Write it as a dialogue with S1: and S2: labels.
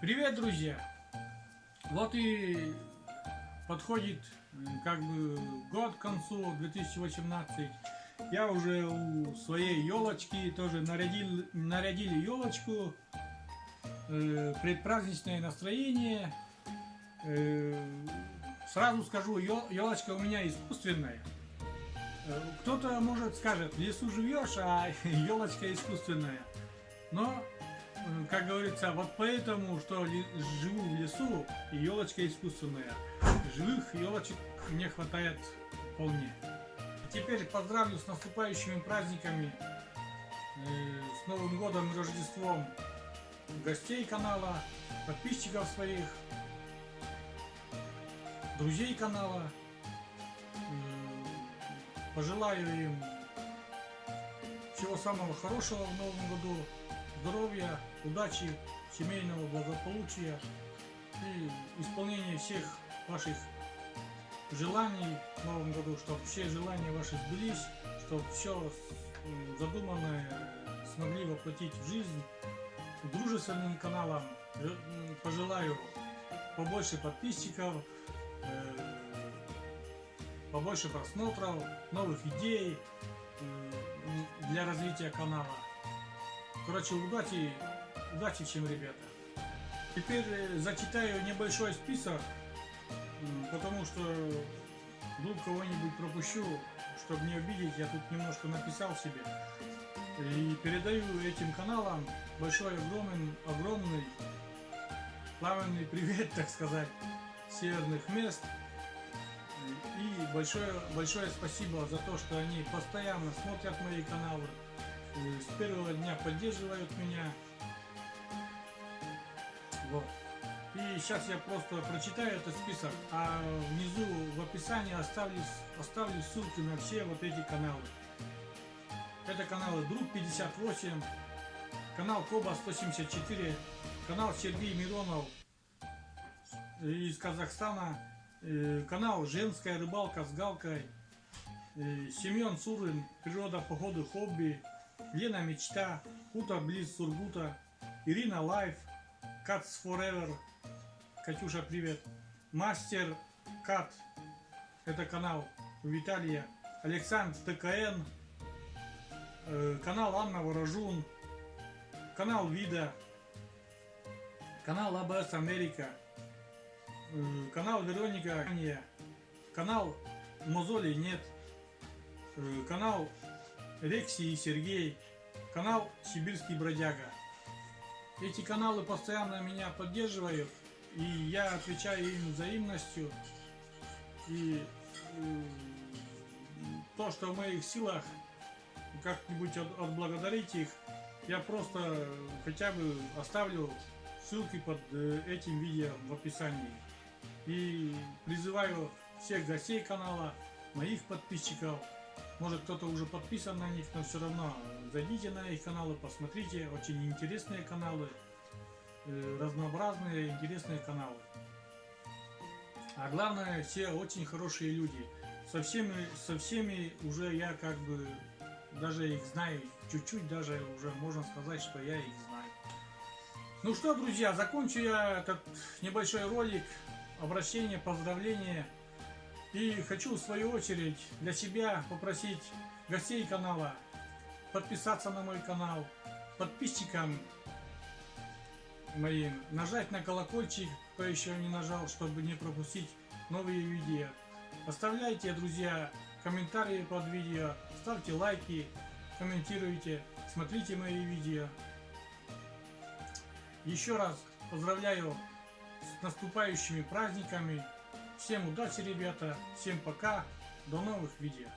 S1: Привет, друзья! Вот и подходит как бы год к концу, 2018. Я уже у своей елочки тоже нарядили елочку. Предпраздничное настроение. Сразу скажу, елочка у меня искусственная. Кто-то может скажет, в лесу живешь, а елочка искусственная. Но как говорится, вот поэтому, что живу в лесу, и елочка искусственная. Живых елочек мне хватает вполне. Теперь поздравлю с наступающими праздниками, с Новым годом и Рождеством гостей канала, подписчиков своих, друзей канала. Пожелаю им всего самого хорошего в Новом году. Здоровья, удачи, семейного благополучия и исполнения всех ваших желаний в Новом году, чтобы все желания ваши сбылись, чтобы все задуманное смогли воплотить в жизнь. Дружественным каналам пожелаю побольше подписчиков, побольше просмотров, новых идей для развития канала. Короче, удачи всем, ребята. Теперь зачитаю небольшой список, потому что вдруг кого-нибудь пропущу, чтобы не обидеть, я тут немножко написал себе. И передаю этим каналам большой, огромный, пламенный привет, так сказать, северных мест. И большое спасибо за то, что они постоянно смотрят мои каналы. С первого дня поддерживают меня. Вот. И сейчас я просто прочитаю этот список, а внизу в описании оставлю ссылки на все вот эти каналы. Это каналы Друг 58, канал Коба 174, канал Сергей Миронов из Казахстана, канал Женская рыбалка с Галкой, Семен Сурин, природа, походы, хобби, Лена Мечта, Хутор близ Сургута, Ирина Лайф, Cats Forever, Катюша, привет, Мастер Кат, это канал у Виталия, Александр ТКН, канал Анна Ворожун, канал Вида, канал АБС Америка, канал Вероника, канал Мозоли нет, канал Рекси и Сергей, канал Сибирский Бродяга. Эти каналы постоянно меня поддерживают, и я отвечаю им взаимностью. И то, что в моих силах как-нибудь отблагодарить их, я просто хотя бы оставлю ссылки под этим видео в описании. И призываю всех гостей канала, моих подписчиков, может кто-то уже подписан на них, но все равно зайдите на их каналы, посмотрите, очень интересные каналы, разнообразные интересные каналы. А главное, все очень хорошие люди. Со всеми уже я как бы даже их знаю, чуть-чуть даже уже можно сказать, что я их знаю. Ну что, друзья, закончу я этот небольшой ролик, обращение, поздравление. И хочу в свою очередь для себя попросить гостей канала подписаться на мой канал, подписчикам моим нажать на колокольчик, кто еще не нажал, чтобы не пропустить новые видео. Оставляйте, друзья, комментарии под видео, ставьте лайки, комментируйте, смотрите мои видео. Еще раз поздравляю с наступающими праздниками. Всем удачи, ребята, всем пока, до новых видео.